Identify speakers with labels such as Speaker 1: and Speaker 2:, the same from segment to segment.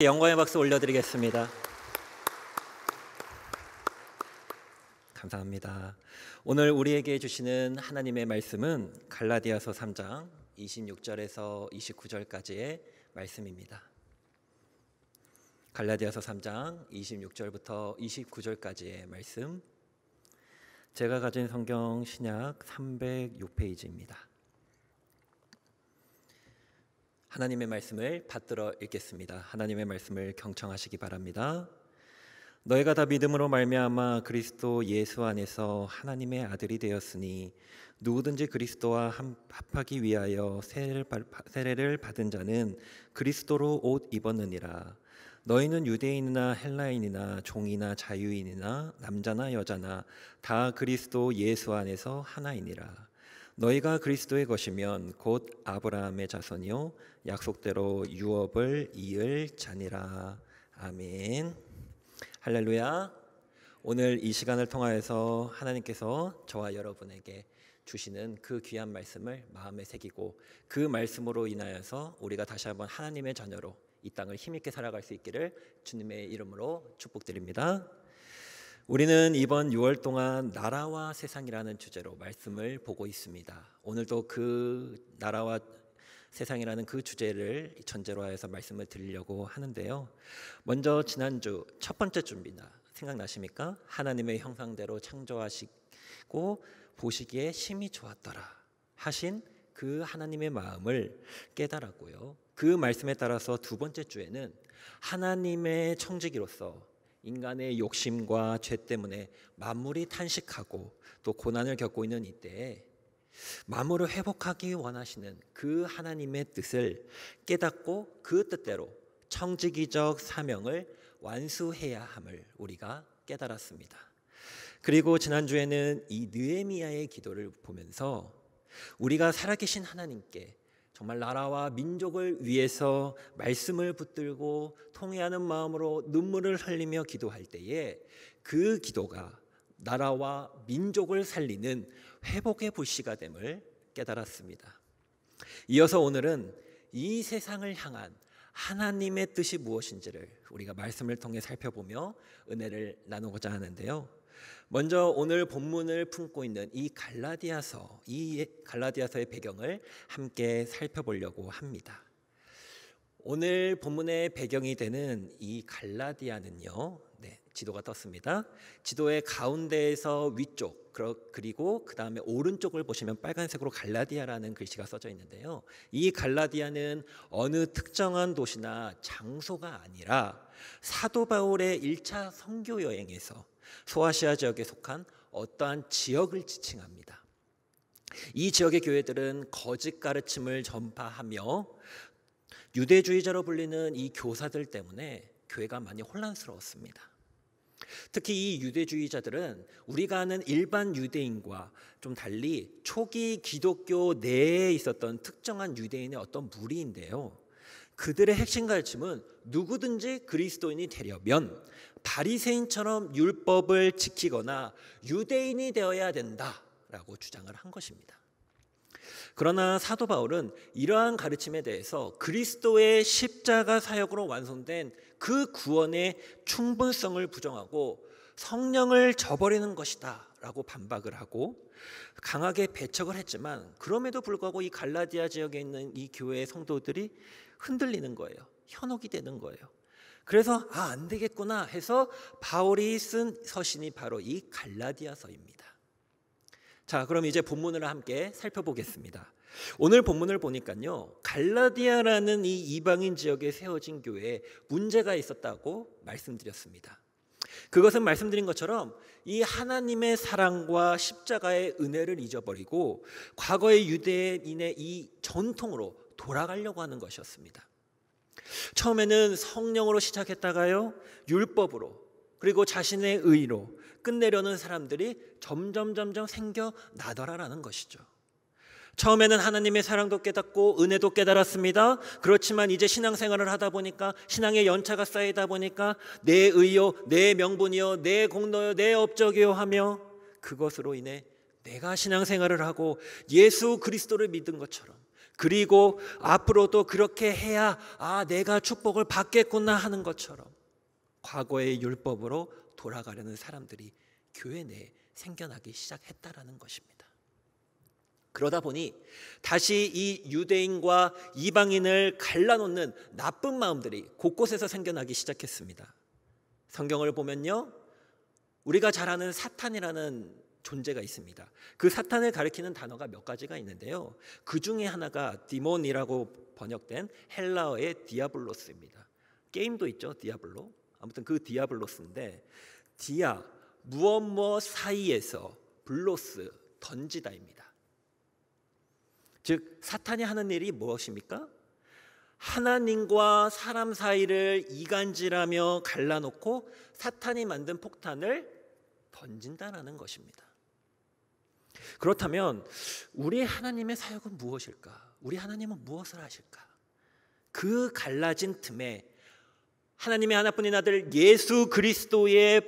Speaker 1: 영광의 박수 올려드리겠습니다. 감사합니다. 오늘 우리에게 주시는 하나님의 말씀은 갈라디아서 3장 26절에서 29절까지의 말씀입니다. 갈라디아서 3장 26절부터 29절까지의 말씀, 제가 가진 성경 신약 306페이지입니다. 하나님의 말씀을 받들어 읽겠습니다. 하나님의 말씀을 경청하시기 바랍니다. 너희가 다 믿음으로 말미암아 그리스도 예수 안에서 하나님의 아들이 되었으니 누구든지 그리스도와 합하기 위하여 세례를 받은 자는 그리스도로 옷 입었느니라. 너희는 유대인이나 헬라인이나 종이나 자유인이나 남자나 여자나 다 그리스도 예수 안에서 하나이니라. 너희가 그리스도의 것이면 곧 아브라함의 자손이요 약속대로 유업을 이을 자니라. 아멘. 할렐루야. 오늘 이 시간을 통하여서 하나님께서 저와 여러분에게 주시는 그 귀한 말씀을 마음에 새기고 그 말씀으로 인하여서 우리가 다시 한번 하나님의 자녀로 이 땅을 힘있게 살아갈 수 있기를 주님의 이름으로 축복드립니다. 우리는 이번 6월 동안 나라와 세상이라는 주제로 말씀을 보고 있습니다. 오늘도 그 나라와 세상이라는 그 주제를 전제로 하여서 말씀을 드리려고 하는데요. 먼저 지난주 첫 번째 주입니다. 생각나십니까? 하나님의 형상대로 창조하시고 보시기에 심히 좋았더라 하신 그 하나님의 마음을 깨달았고요. 그 말씀에 따라서 두 번째 주에는 하나님의 청지기로서 인간의 욕심과 죄 때문에 만물이 탄식하고 또 고난을 겪고 있는 이때에 만물을 회복하기 원하시는 그 하나님의 뜻을 깨닫고 그 뜻대로 청지기적 사명을 완수해야 함을 우리가 깨달았습니다. 그리고 지난주에는 이 느헤미야의 기도를 보면서 우리가 살아계신 하나님께 정말 나라와 민족을 위해서 말씀을 붙들고 통회하는 마음으로 눈물을 흘리며 기도할 때에 그 기도가 나라와 민족을 살리는 회복의 불씨가 됨을 깨달았습니다. 이어서 오늘은 이 세상을 향한 하나님의 뜻이 무엇인지를 우리가 말씀을 통해 살펴보며 은혜를 나누고자 하는데요. 먼저 오늘 본문을 품고 있는 이 갈라디아서의 배경을 함께 살펴보려고 합니다. 오늘 본문의 배경이 되는 이 갈라디아는요, 지도가 떴습니다. 지도의 가운데에서 위쪽 그리고 그 다음에 오른쪽을 보시면 빨간색으로 갈라디아라는 글씨가 써져 있는데요. 이 갈라디아는 어느 특정한 도시나 장소가 아니라 사도 바울의 1차 선교 여행에서 소아시아 지역에 속한 어떠한 지역을 지칭합니다. 이 지역의 교회들은 거짓 가르침을 전파하며 유대주의자로 불리는 이 교사들 때문에 교회가 많이 혼란스러웠습니다. 특히 이 유대주의자들은 우리가 아는 일반 유대인과 좀 달리 초기 기독교 내에 있었던 특정한 유대인의 어떤 무리인데요. 그들의 핵심 가르침은 누구든지 그리스도인이 되려면 바리새인처럼 율법을 지키거나 유대인이 되어야 된다라고 주장을 한 것입니다. 그러나 사도 바울은 이러한 가르침에 대해서 그리스도의 십자가 사역으로 완성된 그 구원의 충분성을 부정하고 성령을 저버리는 것이다 라고 반박을 하고 강하게 배척을 했지만 그럼에도 불구하고 이 갈라디아 지역에 있는 이 교회의 성도들이 흔들리는 거예요. 현혹이 되는 거예요. 그래서 안 되겠구나 해서 바울이 쓴 서신이 바로 이 갈라디아서입니다. 자, 그럼 이제 본문을 함께 살펴보겠습니다. 오늘 본문을 보니까요, 갈라디아라는 이 이방인 지역에 세워진 교회에 문제가 있었다고 말씀드렸습니다. 그것은 말씀드린 것처럼 이 하나님의 사랑과 십자가의 은혜를 잊어버리고 과거의 유대인의 이 전통으로 돌아가려고 하는 것이었습니다. 처음에는 성령으로 시작했다가요, 율법으로 그리고 자신의 의로 끝내려는 사람들이 점점 생겨나더라라는 것이죠. 처음에는 하나님의 사랑도 깨닫고 은혜도 깨달았습니다. 그렇지만 이제 신앙생활을 하다 보니까 신앙의 연차가 쌓이다 보니까 내 의요, 내 명분이요, 내 공로요, 내 업적이요 하며 그것으로 인해 내가 신앙생활을 하고 예수 그리스도를 믿은 것처럼 그리고 앞으로도 그렇게 해야 내가 축복을 받겠구나 하는 것처럼 과거의 율법으로 돌아가려는 사람들이 교회 내에 생겨나기 시작했다라는 것입니다. 그러다 보니 다시 이 유대인과 이방인을 갈라놓는 나쁜 마음들이 곳곳에서 생겨나기 시작했습니다. 성경을 보면요, 우리가 잘 아는 사탄이라는 존재가 있습니다. 그 사탄을 가리키는 단어가 몇 가지가 있는데요, 그 중에 하나가 디몬이라고 번역된 헬라어의 디아블로스입니다. 게임도 있죠, 디아블로. 아무튼 그 디아블로스인데, 디아 무엇 사이에서, 블로스 던지다입니다. 즉 사탄이 하는 일이 무엇입니까? 하나님과 사람 사이를 이간질하며 갈라놓고 사탄이 만든 폭탄을 던진다라는 것입니다. 그렇다면 우리 하나님의 사역은 무엇일까? 우리 하나님은 무엇을 하실까? 그 갈라진 틈에 하나님의 하나뿐인 아들 예수 그리스도의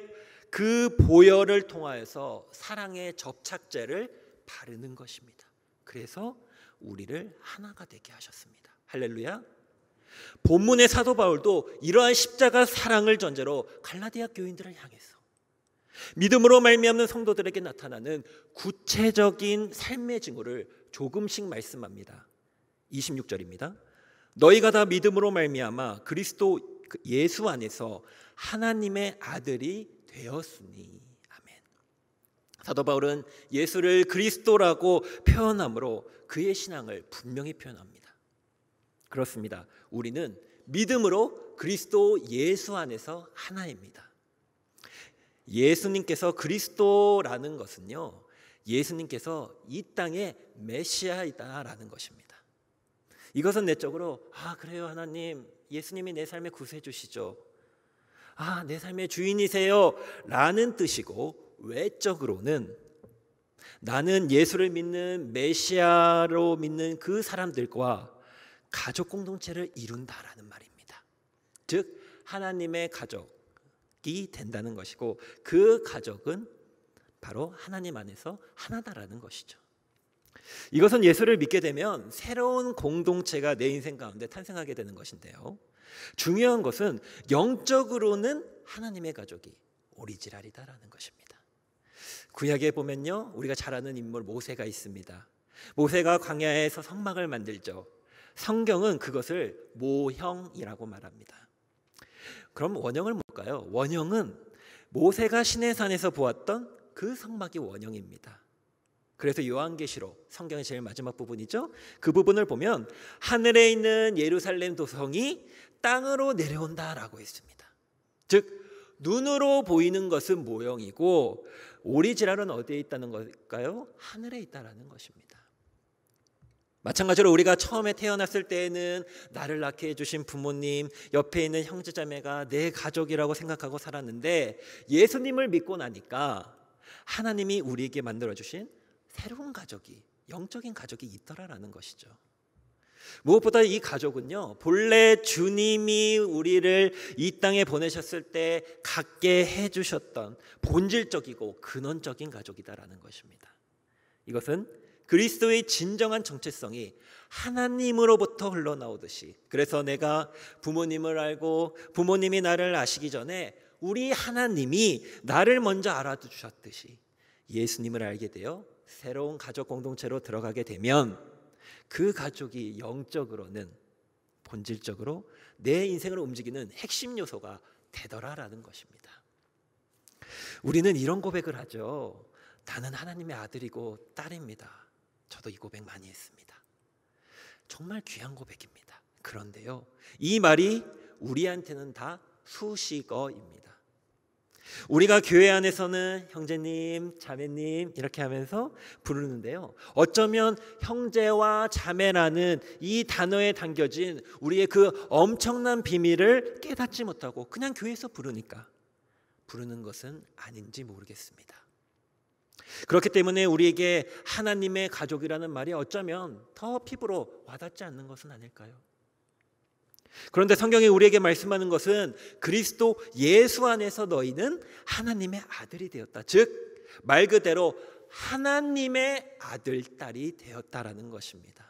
Speaker 1: 그 보혈을 통하여서 사랑의 접착제를 바르는 것입니다. 그래서 우리를 하나가 되게 하셨습니다. 할렐루야. 본문의 사도 바울도 이러한 십자가 사랑을 전제로 갈라디아 교인들을 향해서 믿음으로 말미암는 성도들에게 나타나는 구체적인 삶의 징후를 조금씩 말씀합니다. 26절입니다. 너희가 다 믿음으로 말미암아 그리스도 예수 안에서 하나님의 아들이 되었으니. 아멘. 사도 바울은 예수를 그리스도라고 표현함으로 그의 신앙을 분명히 표현합니다. 그렇습니다. 우리는 믿음으로 그리스도 예수 안에서 하나입니다. 예수님께서 그리스도라는 것은요, 예수님께서 이 땅의 메시아이다라는 것입니다. 이것은 내적으로 그래요 하나님, 예수님이 내 삶의 구세주시죠, 내 삶의 주인이세요 라는 뜻이고, 외적으로는 나는 예수를 믿는 메시아로 믿는 그 사람들과 가족 공동체를 이룬다라는 말입니다. 즉 하나님의 가족이 된다는 것이고, 그 가족은 바로 하나님 안에서 하나다라는 것이죠. 이것은 예수를 믿게 되면 새로운 공동체가 내 인생 가운데 탄생하게 되는 것인데요, 중요한 것은 영적으로는 하나님의 가족이 오리지널이다라는 것입니다. 구약에 보면요, 우리가 잘 아는 인물 모세가 있습니다. 모세가 광야에서 성막을 만들죠. 성경은 그것을 모형이라고 말합니다. 그럼 원형은 뭘까요? 원형은 모세가 시내산에서 보았던 그 성막이 원형입니다. 그래서 요한계시록, 성경의 제일 마지막 부분이죠, 그 부분을 보면 하늘에 있는 예루살렘 도성이 땅으로 내려온다라고 했습니다. 즉 눈으로 보이는 것은 모형이고 오리지널은 어디에 있다는 걸까요? 하늘에 있다라는 것입니다. 마찬가지로 우리가 처음에 태어났을 때에는 나를 낳게 해주신 부모님, 옆에 있는 형제자매가 내 가족이라고 생각하고 살았는데, 예수님을 믿고 나니까 하나님이 우리에게 만들어주신 새로운 가족이, 영적인 가족이 있더라라는 것이죠. 무엇보다 이 가족은요, 본래 주님이 우리를 이 땅에 보내셨을 때 갖게 해주셨던 본질적이고 근원적인 가족이다라는 것입니다. 이것은 그리스도의 진정한 정체성이 하나님으로부터 흘러나오듯이, 그래서 내가 부모님을 알고 부모님이 나를 아시기 전에 우리 하나님이 나를 먼저 알아주셨듯이 예수님을 알게 되어 새로운 가족 공동체로 들어가게 되면 그 가족이 영적으로는, 본질적으로 내 인생을 움직이는 핵심 요소가 되더라라는 것입니다. 우리는 이런 고백을 하죠. 나는 하나님의 아들이고 딸입니다. 저도 이 고백 많이 했습니다. 정말 귀한 고백입니다. 그런데요, 이 말이 우리한테는 다 수식어입니다. 우리가 교회 안에서는 형제님, 자매님 이렇게 하면서 부르는데요, 어쩌면 형제와 자매라는 이 단어에 담겨진 우리의 그 엄청난 비밀을 깨닫지 못하고 그냥 교회에서 부르니까 부르는 것은 아닌지 모르겠습니다. 그렇기 때문에 우리에게 하나님의 가족이라는 말이 어쩌면 더 피부로 와닿지 않는 것은 아닐까요? 그런데 성경이 우리에게 말씀하는 것은 그리스도 예수 안에서 너희는 하나님의 아들이 되었다. 즉 말 그대로 하나님의 아들, 딸이 되었다라는 것입니다.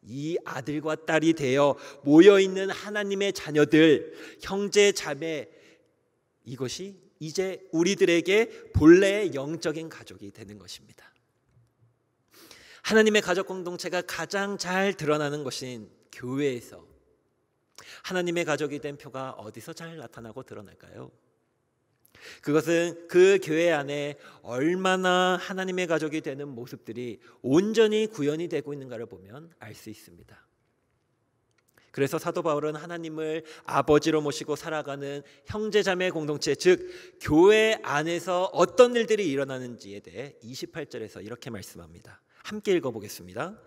Speaker 1: 이 아들과 딸이 되어 모여있는 하나님의 자녀들, 형제 자매, 이것이 이제 우리들에게 본래의 영적인 가족이 되는 것입니다. 하나님의 가족 공동체가 가장 잘 드러나는 것인 교회에서 하나님의 가족이 된 표가 어디서 잘 나타나고 드러날까요? 그것은 그 교회 안에 얼마나 하나님의 가족이 되는 모습들이 온전히 구현이 되고 있는가를 보면 알 수 있습니다. 그래서 사도 바울은 하나님을 아버지로 모시고 살아가는 형제자매 공동체, 즉 교회 안에서 어떤 일들이 일어나는지에 대해 28절에서 이렇게 말씀합니다. 함께 읽어보겠습니다.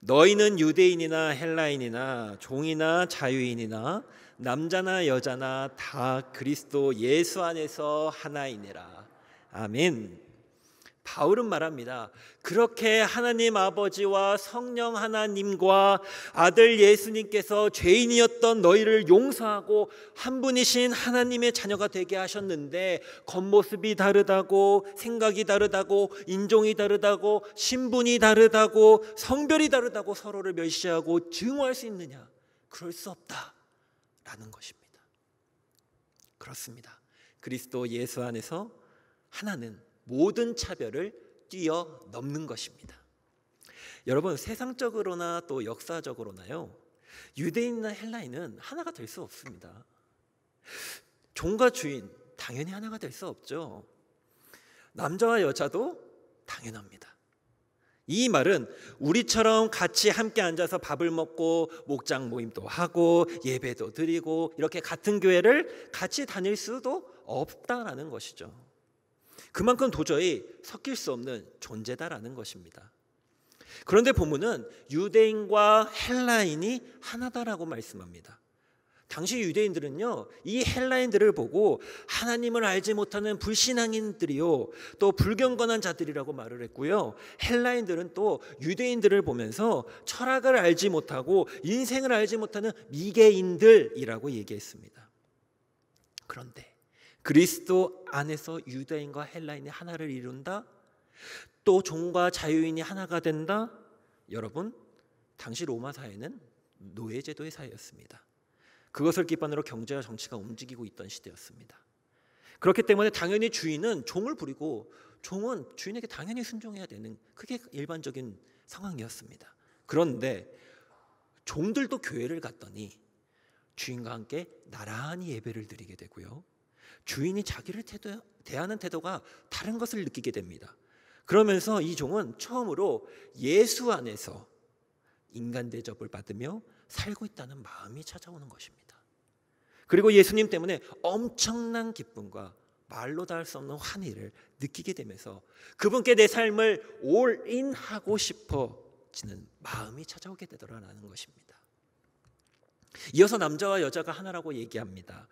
Speaker 1: 너희는 유대인이나 헬라인이나 종이나 자유인이나 남자나 여자나 다 그리스도 예수 안에서 하나이니라. 아멘. 바울은 말합니다. 그렇게 하나님 아버지와 성령 하나님과 아들 예수님께서 죄인이었던 너희를 용서하고 한 분이신 하나님의 자녀가 되게 하셨는데, 겉모습이 다르다고, 생각이 다르다고, 인종이 다르다고, 신분이 다르다고, 성별이 다르다고 서로를 멸시하고 증오할 수 있느냐? 그럴 수 없다라는 것입니다. 그렇습니다. 그리스도 예수 안에서 하나는 모든 차별을 뛰어넘는 것입니다. 여러분, 세상적으로나 또 역사적으로나요, 유대인이나 헬라인은 하나가 될 수 없습니다. 종과 주인 당연히 하나가 될 수 없죠. 남자와 여자도 당연합니다. 이 말은 우리처럼 같이 함께 앉아서 밥을 먹고 목장 모임도 하고 예배도 드리고 이렇게 같은 교회를 같이 다닐 수도 없다라는 것이죠. 그만큼 도저히 섞일 수 없는 존재다라는 것입니다. 그런데 본문은 유대인과 헬라인이 하나다라고 말씀합니다. 당시 유대인들은요, 이 헬라인들을 보고 하나님을 알지 못하는 불신앙인들이요, 또 불경건한 자들이라고 말을 했고요, 헬라인들은 또 유대인들을 보면서 철학을 알지 못하고 인생을 알지 못하는 미개인들이라고 얘기했습니다. 그런데 그리스도 안에서 유대인과 헬라인이 하나를 이룬다, 또 종과 자유인이 하나가 된다. 여러분, 당시 로마 사회는 노예제도의 사회였습니다. 그것을 기반으로 경제와 정치가 움직이고 있던 시대였습니다. 그렇기 때문에 당연히 주인은 종을 부리고 종은 주인에게 당연히 순종해야 되는, 그게 일반적인 상황이었습니다. 그런데 종들도 교회를 갔더니 주인과 함께 나란히 예배를 드리게 되고요, 주인이 자기를 대하는 태도가 다른 것을 느끼게 됩니다. 그러면서 이 종은 처음으로 예수 안에서 인간 대접을 받으며 살고 있다는 마음이 찾아오는 것입니다. 그리고 예수님 때문에 엄청난 기쁨과 말로 다 할 수 없는 환희를 느끼게 되면서 그분께 내 삶을 올인하고 싶어지는 마음이 찾아오게 되더라라는 것입니다. 이어서 남자와 여자가 하나라고 얘기합니다.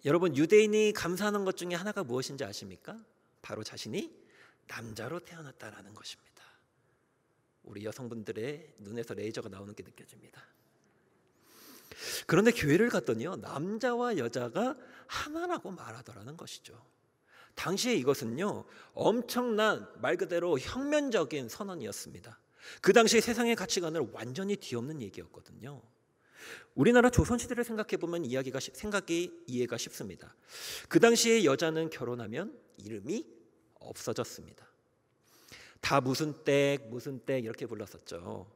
Speaker 1: 여러분, 유대인이 감사하는 것 중에 하나가 무엇인지 아십니까? 바로 자신이 남자로 태어났다라는 것입니다. 우리 여성분들의 눈에서 레이저가 나오는 게 느껴집니다. 그런데 교회를 갔더니요, 남자와 여자가 하나라고 말하더라는 것이죠. 당시에 이것은요, 엄청난 말 그대로 혁명적인 선언이었습니다. 그 당시 세상의 가치관을 완전히 뒤엎는 얘기였거든요. 우리나라 조선시대를 생각해보면 생각이 이해가 쉽습니다. 그 당시에 여자는 결혼하면 이름이 없어졌습니다. 다 무슨 댁 이렇게 불렀었죠.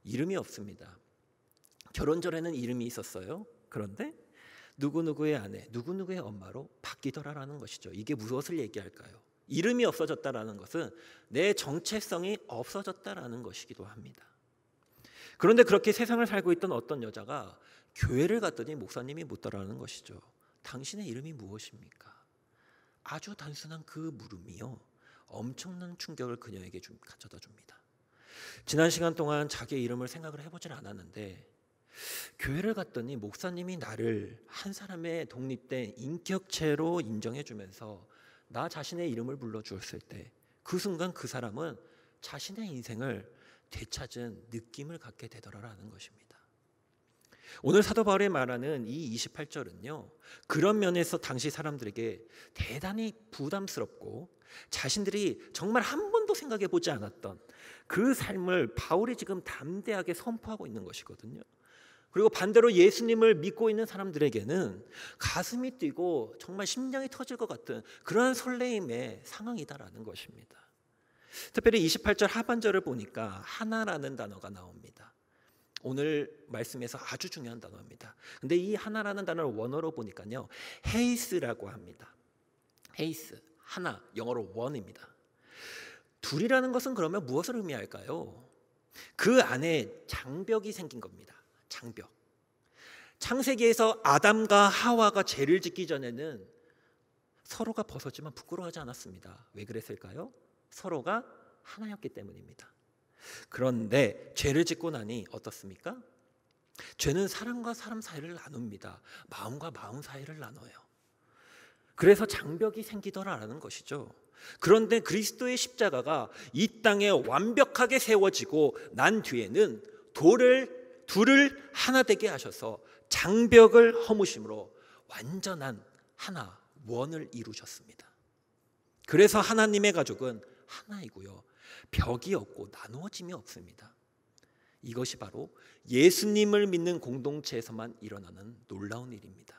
Speaker 1: 이름이 없습니다. 결혼 전에는 이름이 있었어요. 그런데 누구누구의 아내, 누구누구의 엄마로 바뀌더라라는 것이죠. 이게 무엇을 얘기할까요? 이름이 없어졌다라는 것은 내 정체성이 없어졌다라는 것이기도 합니다. 그런데 그렇게 세상을 살고 있던 어떤 여자가 교회를 갔더니 목사님이 묻더라는 것이죠. 당신의 이름이 무엇입니까? 아주 단순한 그 물음이요, 엄청난 충격을 그녀에게 가져다 줍니다. 지난 시간 동안 자기의 이름을 생각을 해보질 않았는데, 교회를 갔더니 목사님이 나를 한 사람의 독립된 인격체로 인정해주면서 나 자신의 이름을 불러주었을 때, 그 순간 그 사람은 자신의 인생을 되찾은 느낌을 갖게 되더라라는 것입니다. 오늘 사도 바울이 말하는 이 28절은요, 그런 면에서 당시 사람들에게 대단히 부담스럽고 자신들이 정말 한 번도 생각해 보지 않았던 그 삶을 바울이 지금 담대하게 선포하고 있는 것이거든요. 그리고 반대로 예수님을 믿고 있는 사람들에게는 가슴이 뛰고 정말 심장이 터질 것 같은 그러한 설레임의 상황이다라는 것입니다. 특별히 28절 하반절을 보니까 하나라는 단어가 나옵니다. 오늘 말씀에서 아주 중요한 단어입니다. 근데 이 하나라는 단어를 원어로 보니까요, 헤이스라고 합니다. 헤이스, 하나, 영어로 원입니다. 둘이라는 것은 그러면 무엇을 의미할까요? 그 안에 장벽이 생긴 겁니다. 장벽. 창세기에서 아담과 하와가 죄를 짓기 전에는 서로가 벗었지만 부끄러워하지 않았습니다. 왜 그랬을까요? 서로가 하나였기 때문입니다. 그런데 죄를 짓고 나니 어떻습니까? 죄는 사람과 사람 사이를 나눕니다. 마음과 마음 사이를 나눠요. 그래서 장벽이 생기더라라는 것이죠. 그런데 그리스도의 십자가가 이 땅에 완벽하게 세워지고 난 뒤에는 둘을 하나 되게 하셔서 장벽을 허무심으로 완전한 하나, 원을 이루셨습니다. 그래서 하나님의 가족은 하나이고요, 벽이 없고 나누어짐이 없습니다. 이것이 바로 예수님을 믿는 공동체에서만 일어나는 놀라운 일입니다.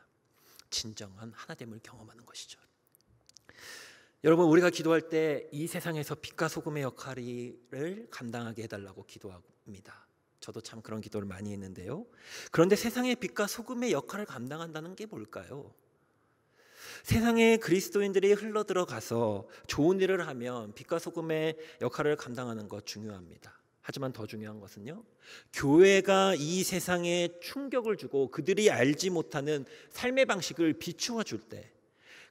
Speaker 1: 진정한 하나됨을 경험하는 것이죠. 여러분, 우리가 기도할 때 이 세상에서 빛과 소금의 역할을 감당하게 해달라고 기도합니다. 저도 참 그런 기도를 많이 했는데요. 그런데 세상의 빛과 소금의 역할을 감당한다는 게 뭘까요? 세상에 그리스도인들이 흘러들어가서 좋은 일을 하면 빛과 소금의 역할을 감당하는 것 중요합니다. 하지만 더 중요한 것은요, 교회가 이 세상에 충격을 주고 그들이 알지 못하는 삶의 방식을 비추어 줄 때,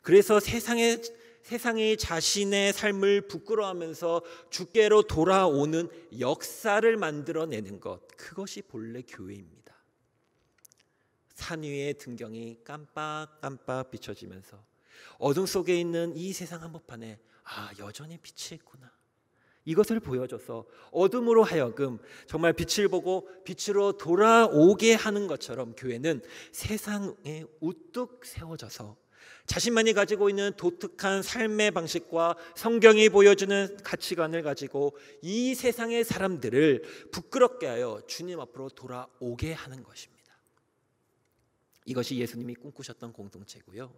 Speaker 1: 그래서 세상이 자신의 삶을 부끄러워하면서 주께로 돌아오는 역사를 만들어내는 것, 그것이 본래 교회입니다. 산 위의 등경이 깜빡깜빡 비춰지면서 어둠 속에 있는 이 세상 한복판에 여전히 빛이 있구나, 이것을 보여줘서 어둠으로 하여금 정말 빛을 보고 빛으로 돌아오게 하는 것처럼 교회는 세상에 우뚝 세워져서 자신만이 가지고 있는 독특한 삶의 방식과 성경이 보여주는 가치관을 가지고 이 세상의 사람들을 부끄럽게 하여 주님 앞으로 돌아오게 하는 것입니다. 이것이 예수님이 꿈꾸셨던 공동체고요,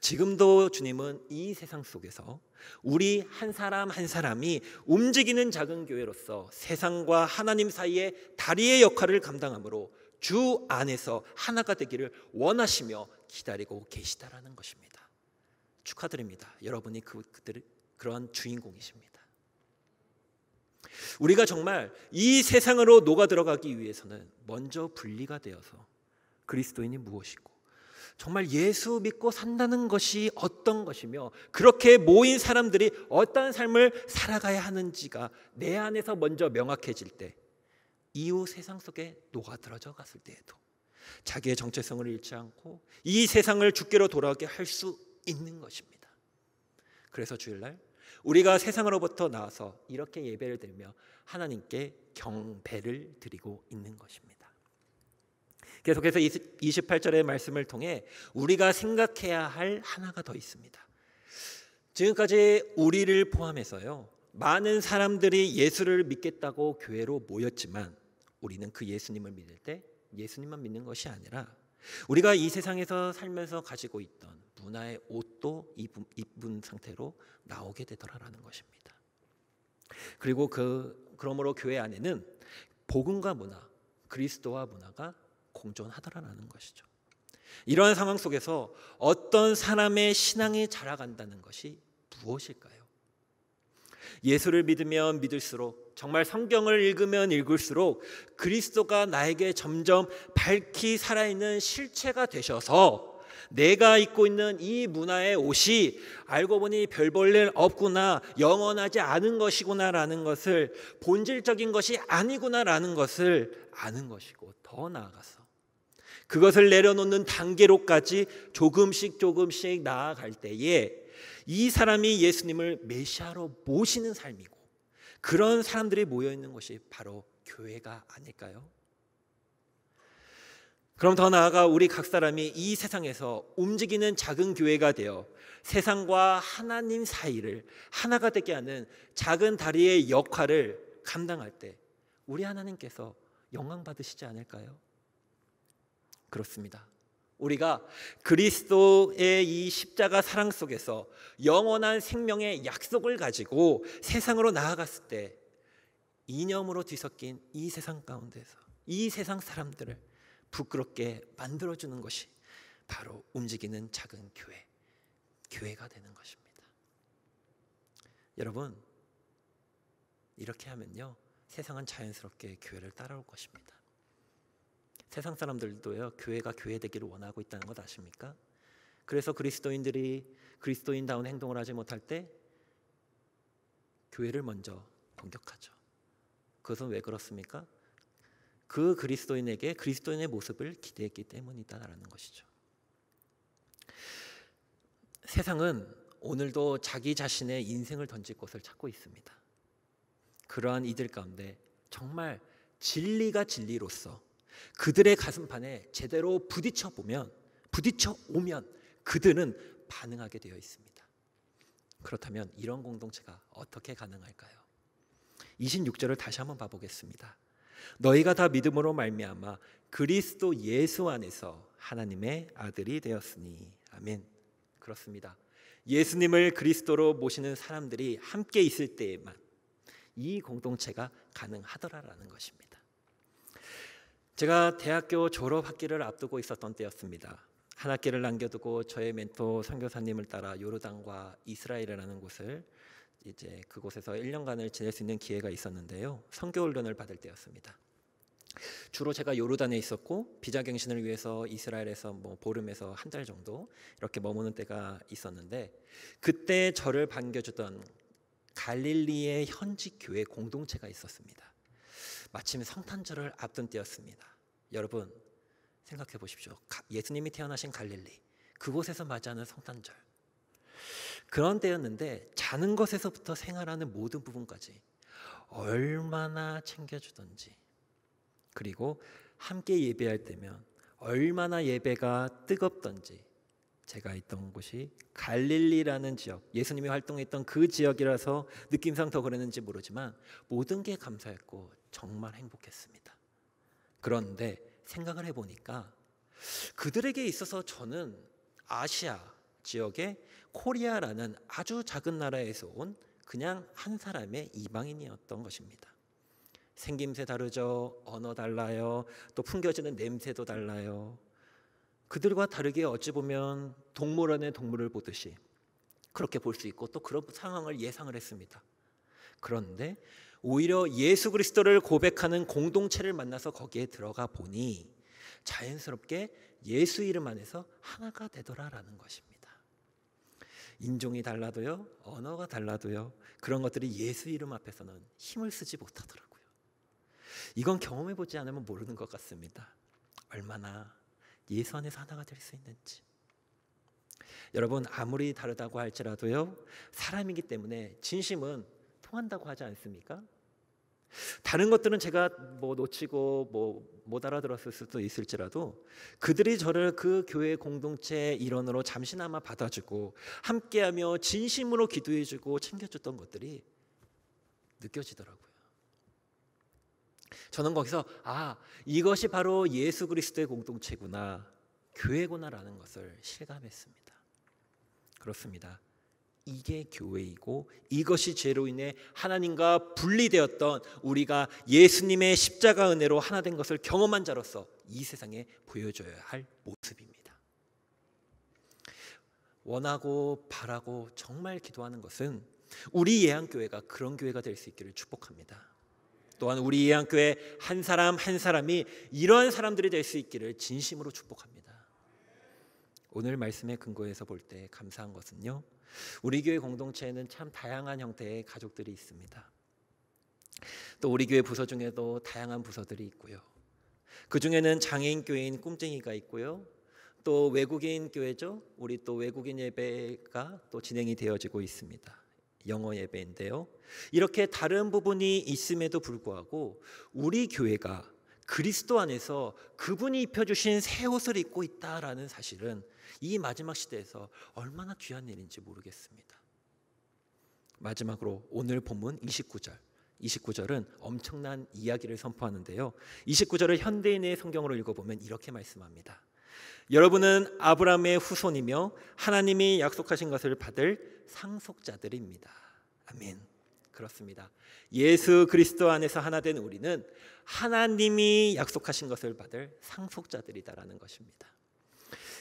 Speaker 1: 지금도 주님은 이 세상 속에서 우리 한 사람 한 사람이 움직이는 작은 교회로서 세상과 하나님 사이의 다리의 역할을 감당함으로 주 안에서 하나가 되기를 원하시며 기다리고 계시다라는 것입니다. 축하드립니다. 여러분이 그러한 주인공이십니다. 우리가 정말 이 세상으로 녹아 들어가기 위해서는 먼저 분리가 되어서 그리스도인이 무엇이고 정말 예수 믿고 산다는 것이 어떤 것이며 그렇게 모인 사람들이 어떤 삶을 살아가야 하는지가 내 안에서 먼저 명확해질 때, 이후 세상 속에 녹아들어져 갔을 때에도 자기의 정체성을 잃지 않고 이 세상을 주께로 돌아오게 할 수 있는 것입니다. 그래서 주일날 우리가 세상으로부터 나와서 이렇게 예배를 드리며 하나님께 경배를 드리고 있는 것입니다. 계속해서 28절의 말씀을 통해 우리가 생각해야 할 하나가 더 있습니다. 지금까지 우리를 포함해서요, 많은 사람들이 예수를 믿겠다고 교회로 모였지만 우리는 그 예수님을 믿을 때 예수님만 믿는 것이 아니라 우리가 이 세상에서 살면서 가지고 있던 문화의 옷도 입은 상태로 나오게 되더라라는 것입니다. 그리고 그러므로 교회 안에는 복음과 문화, 그리스도와 문화가 공존하더라라는 것이죠. 이러한 상황 속에서 어떤 사람의 신앙이 자라간다는 것이 무엇일까요? 예수를 믿으면 믿을수록, 정말 성경을 읽으면 읽을수록 그리스도가 나에게 점점 밝히 살아있는 실체가 되셔서 내가 입고 있는 이 문화의 옷이 알고 보니 별 볼 일 없구나, 영원하지 않은 것이구나라는 것을, 본질적인 것이 아니구나라는 것을 아는 것이고, 더 나아가서 그것을 내려놓는 단계로까지 조금씩 나아갈 때에 이 사람이 예수님을 메시아로 모시는 삶이고, 그런 사람들이 모여있는 것이 바로 교회가 아닐까요? 그럼 더 나아가 우리 각 사람이 이 세상에서 움직이는 작은 교회가 되어 세상과 하나님 사이를 하나가 되게 하는 작은 다리의 역할을 감당할 때 우리 하나님께서 영광 받으시지 않을까요? 그렇습니다. 우리가 그리스도의 이 십자가 사랑 속에서 영원한 생명의 약속을 가지고 세상으로 나아갔을 때 이념으로 뒤섞인 이 세상 가운데서 이 세상 사람들을 부끄럽게 만들어주는 것이 바로 움직이는 작은 교회가 되는 것입니다. 여러분, 이렇게 하면요, 세상은 자연스럽게 교회를 따라올 것입니다. 세상 사람들도요, 교회가 교회 되기를 원하고 있다는 것 아십니까? 그래서 그리스도인들이 그리스도인다운 행동을 하지 못할 때 교회를 먼저 공격하죠. 그것은 왜 그렇습니까? 그 그리스도인에게 그리스도인의 모습을 기대했기 때문이다라는 것이죠. 세상은 오늘도 자기 자신의 인생을 던질 곳을 찾고 있습니다. 그러한 이들 가운데 정말 진리가 진리로서 그들의 가슴판에 제대로 부딪혀 오면 그들은 반응하게 되어 있습니다. 그렇다면 이런 공동체가 어떻게 가능할까요? 26절을 다시 한번 봐보겠습니다. 너희가 다 믿음으로 말미암아 그리스도 예수 안에서 하나님의 아들이 되었으니. 아멘. 그렇습니다. 예수님을 그리스도로 모시는 사람들이 함께 있을 때에만 이 공동체가 가능하더라라는 것입니다. 제가 대학교 졸업 학기를 앞두고 있었던 때였습니다. 한 학기를 남겨두고 저의 멘토 선교사님을 따라 요르단과 이스라엘이라는 곳을 이제 그곳에서 1년간을 지낼 수 있는 기회가 있었는데요. 선교 훈련을 받을 때였습니다. 주로 제가 요르단에 있었고 비자갱신을 위해서 이스라엘에서 보름에서 한 달 정도 이렇게 머무는 때가 있었는데, 그때 저를 반겨주던 갈릴리의 현지 교회 공동체가 있었습니다. 마침 성탄절을 앞둔 때였습니다. 여러분 생각해 보십시오. 예수님이 태어나신 갈릴리, 그곳에서 맞이하는 성탄절, 그런 때였는데 자는 것에서부터 생활하는 모든 부분까지 얼마나 챙겨주던지, 그리고 함께 예배할 때면 얼마나 예배가 뜨겁던지. 제가 있던 곳이 갈릴리라는 지역, 예수님이 활동했던 그 지역이라서 느낌상 더 그랬는지 모르지만 모든 게 감사했고 정말 행복했습니다. 그런데 생각을 해보니까 그들에게 있어서 저는 아시아 지역의 코리아라는 아주 작은 나라에서 온 그냥 한 사람의 이방인이었던 것입니다. 생김새 다르죠. 언어 달라요. 또 풍겨지는 냄새도 달라요. 그들과 다르게 어찌 보면 동물원의 동물을 보듯이 그렇게 볼 수 있고 또 그런 상황을 예상을 했습니다. 그런데 오히려 예수 그리스도를 고백하는 공동체를 만나서 거기에 들어가 보니 자연스럽게 예수 이름 안에서 하나가 되더라라는 것입니다. 인종이 달라도요, 언어가 달라도요, 그런 것들이 예수 이름 앞에서는 힘을 쓰지 못하더라고요. 이건 경험해보지 않으면 모르는 것 같습니다. 얼마나 예수 안에서 하나가 될 수 있는지. 여러분, 아무리 다르다고 할지라도요, 사람이기 때문에 진심은 통한다고 하지 않습니까? 다른 것들은 제가 놓치고 못 알아들었을 수도 있을지라도 그들이 저를 그 교회 공동체의 일원으로 잠시나마 받아주고 함께하며 진심으로 기도해주고 챙겨줬던 것들이 느껴지더라고요. 저는 거기서 이것이 바로 예수 그리스도의 공동체구나, 교회구나라는 것을 실감했습니다. 그렇습니다. 이게 교회이고 이것이 죄로 인해 하나님과 분리되었던 우리가 예수님의 십자가 은혜로 하나 된 것을 경험한 자로서 이 세상에 보여줘야 할 모습입니다. 원하고 바라고 정말 기도하는 것은 우리 예한교회가 그런 교회가 될 수 있기를 축복합니다. 또한 우리 예한교회 한 사람 한 사람이 이러한 사람들이 될 수 있기를 진심으로 축복합니다. 오늘 말씀의 근거에서 볼 때 감사한 것은요, 우리 교회 공동체에는 참 다양한 형태의 가족들이 있습니다. 또 우리 교회 부서 중에도 다양한 부서들이 있고요. 그 중에는 장애인 교회인 꿈쟁이가 있고요. 또 외국인 교회죠. 우리 또 외국인 예배가 또 진행이 되어지고 있습니다. 영어 예배인데요. 이렇게 다른 부분이 있음에도 불구하고 우리 교회가 그리스도 안에서 그분이 입혀주신 새 옷을 입고 있다라는 사실은 이 마지막 시대에서 얼마나 귀한 일인지 모르겠습니다. 마지막으로 오늘 본문 29절 29절은 엄청난 이야기를 선포하는데요. 29절을 현대인의 성경으로 읽어보면 이렇게 말씀합니다. 여러분은 아브라함의 후손이며 하나님이 약속하신 것을 받을 상속자들입니다. 아멘. 그렇습니다. 예수 그리스도 안에서 하나 된 우리는 하나님이 약속하신 것을 받을 상속자들이다라는 것입니다.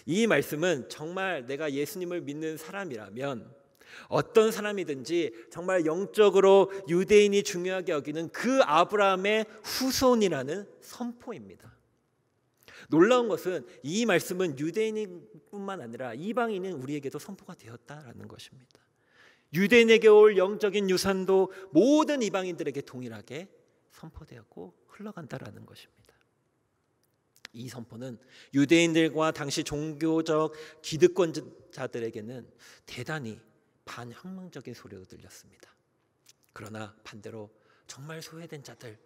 Speaker 1: 이 말씀은 정말 내가 예수님을 믿는 사람이라면 어떤 사람이든지 정말 영적으로 유대인이 중요하게 여기는 그 아브라함의 후손이라는 선포입니다. 놀라운 것은 이 말씀은 유대인뿐만 아니라 이방인인 우리에게도 선포가 되었다라는 것입니다. 유대인에게 올 영적인 유산도 모든 이방인들에게 동일하게 선포되었고 흘러간다라는 것입니다. 이 선포는 유대인들과 당시 종교적 기득권자들에게는 대단히 반혁명적인 소리로 들렸습니다. 그러나 반대로 정말 소외된 자들,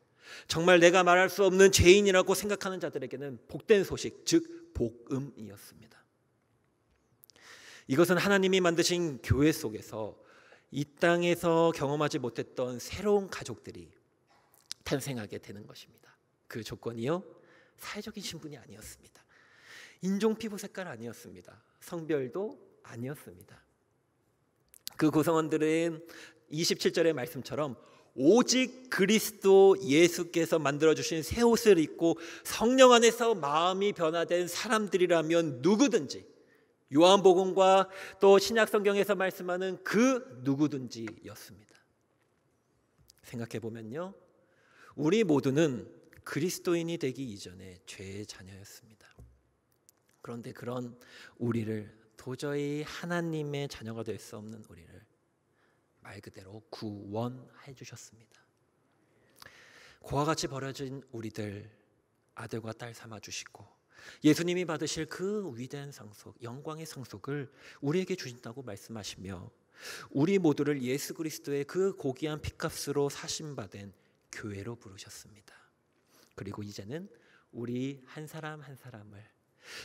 Speaker 1: 정말 내가 말할 수 없는 죄인이라고 생각하는 자들에게는 복된 소식, 즉 복음이었습니다. 이것은 하나님이 만드신 교회 속에서 이 땅에서 경험하지 못했던 새로운 가족들이 탄생하게 되는 것입니다. 그 조건이요, 사회적인 신분이 아니었습니다. 인종 피부 색깔 아니었습니다. 성별도 아니었습니다. 그 구성원들은 27절의 말씀처럼 오직 그리스도 예수께서 만들어주신 새 옷을 입고 성령 안에서 마음이 변화된 사람들이라면 누구든지, 요한복음과 또 신약성경에서 말씀하는 그 누구든지였습니다. 생각해보면요, 우리 모두는 그리스도인이 되기 이전에 죄의 자녀였습니다. 그런데 그런 우리를, 도저히 하나님의 자녀가 될 수 없는 우리를 말 그대로 구원해 주셨습니다. 고와 같이 버려진 우리들 아들과 딸 삼아 주시고 예수님이 받으실 그 위대한 상속, 영광의 상속을 우리에게 주신다고 말씀하시며 우리 모두를 예수 그리스도의 그 고귀한 피값으로 사심받은 교회로 부르셨습니다. 그리고 이제는 우리 한 사람 한 사람을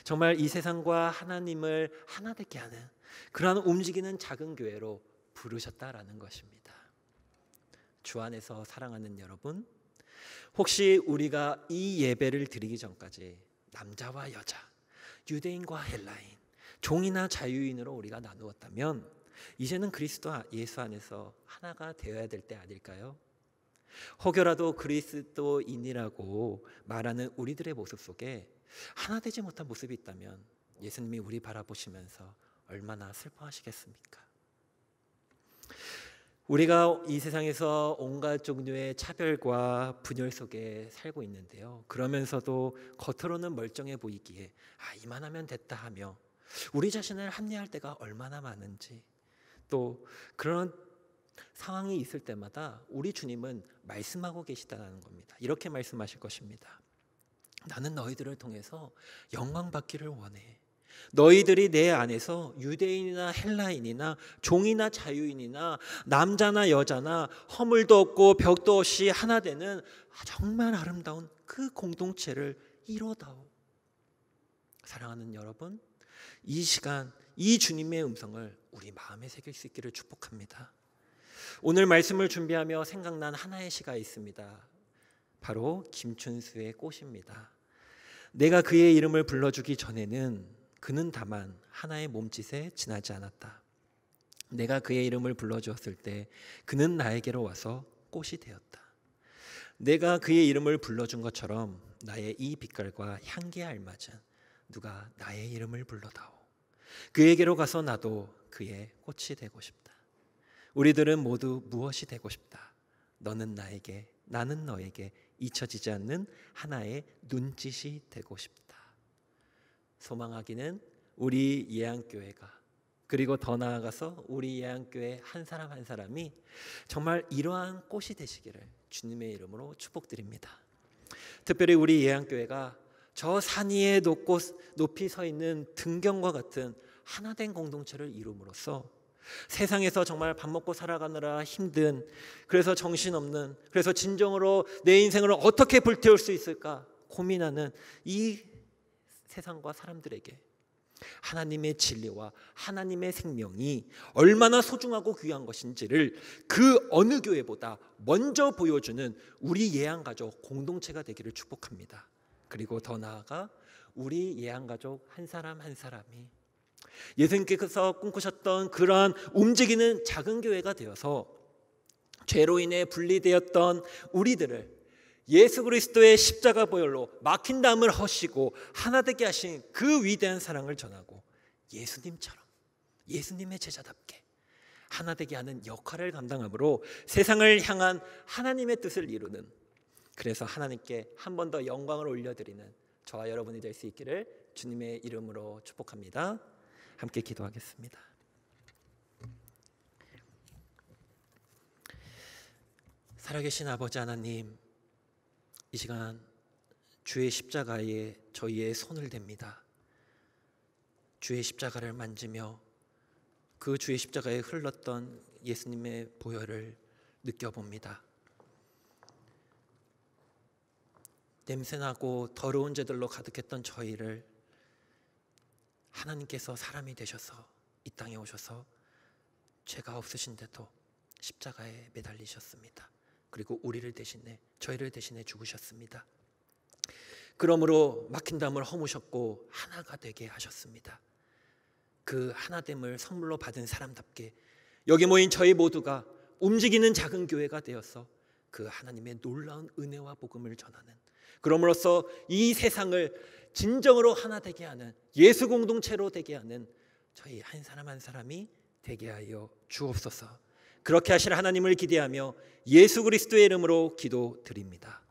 Speaker 1: 정말 이 세상과 하나님을 하나 되게 하는 그러한 움직이는 작은 교회로 부르셨다라는 것입니다. 주 안에서 사랑하는 여러분, 혹시 우리가 이 예배를 드리기 전까지 남자와 여자, 유대인과 헬라인, 종이나 자유인으로 우리가 나누었다면 이제는 그리스도 예수 안에서 하나가 되어야 될 때 아닐까요? 혹여라도 그리스도인이라고 말하는 우리들의 모습 속에 하나 되지 못한 모습이 있다면 예수님이 우리 바라보시면서 얼마나 슬퍼하시겠습니까? 우리가 이 세상에서 온갖 종류의 차별과 분열 속에 살고 있는데요, 그러면서도 겉으로는 멀쩡해 보이기에 이만하면 됐다 하며 우리 자신을 합리화할 때가 얼마나 많은지, 또 그런 상황이 있을 때마다 우리 주님은 말씀하고 계시다는 겁니다. 이렇게 말씀하실 것입니다. 나는 너희들을 통해서 영광 받기를 원해. 너희들이 내 안에서 유대인이나 헬라인이나 종이나 자유인이나 남자나 여자나 허물도 없고 벽도 없이 하나 되는 정말 아름다운 그 공동체를 이뤄다오. 사랑하는 여러분, 이 시간 이 주님의 음성을 우리 마음에 새길 수 있기를 축복합니다. 오늘 말씀을 준비하며 생각난 하나의 시가 있습니다. 바로 김춘수의 꽃입니다. 내가 그의 이름을 불러주기 전에는 그는 다만 하나의 몸짓에 지나지 않았다. 내가 그의 이름을 불러주었을 때 그는 나에게로 와서 꽃이 되었다. 내가 그의 이름을 불러준 것처럼 나의 이 빛깔과 향기에 알맞은 누가 나의 이름을 불러다오. 그에게로 가서 나도 그의 꽃이 되고 싶다. 우리들은 모두 무엇이 되고 싶다. 너는 나에게, 나는 너에게 잊혀지지 않는 하나의 눈짓이 되고 싶다. 소망하기는 우리 예안교회가, 그리고 더 나아가서 우리 예안교회 한 사람 한 사람이 정말 이러한 꽃이 되시기를 주님의 이름으로 축복드립니다. 특별히 우리 예안교회가 저 산 위에 높이 서 있는 등경과 같은 하나된 공동체를 이룸으로써 세상에서 정말 밥 먹고 살아가느라 힘든, 그래서 정신없는, 그래서 진정으로 내 인생을 어떻게 불태울 수 있을까 고민하는 이 세상과 사람들에게 하나님의 진리와 하나님의 생명이 얼마나 소중하고 귀한 것인지를 그 어느 교회보다 먼저 보여주는 우리 예양가족 공동체가 되기를 축복합니다. 그리고 더 나아가 우리 예양가족 한 사람 한 사람이 예수님께서 꿈꾸셨던 그러한 움직이는 작은 교회가 되어서 죄로 인해 분리되었던 우리들을 예수 그리스도의 십자가 보혈로 막힌 담을 허시고 하나 되게 하신 그 위대한 사랑을 전하고 예수님처럼 예수님의 제자답게 하나 되게 하는 역할을 감당함으로 세상을 향한 하나님의 뜻을 이루는, 그래서 하나님께 한 번 더 영광을 올려드리는 저와 여러분이 될 수 있기를 주님의 이름으로 축복합니다. 함께 기도하겠습니다. 살아계신 아버지 하나님, 이 시간 주의 십자가에 저희의 손을 댑니다. 주의 십자가를 만지며 그 주의 십자가에 흘렀던 예수님의 보혈을 느껴봅니다. 냄새나고 더러운 죄들로 가득했던 저희를 하나님께서 사람이 되셔서 이 땅에 오셔서 죄가 없으신데도 십자가에 매달리셨습니다. 그리고 우리를 대신해, 저희를 대신해 죽으셨습니다. 그러므로 막힌 담을 허무셨고 하나가 되게 하셨습니다. 그 하나됨을 선물로 받은 사람답게 여기 모인 저희 모두가 움직이는 작은 교회가 되어서 그 하나님의 놀라운 은혜와 복음을 전하는, 그럼으로써 이 세상을 진정으로 하나 되게 하는, 예수 공동체로 되게 하는 저희 한 사람 한 사람이 되게 하여 주옵소서. 그렇게 하실 하나님을 기대하며 예수 그리스도의 이름으로 기도드립니다.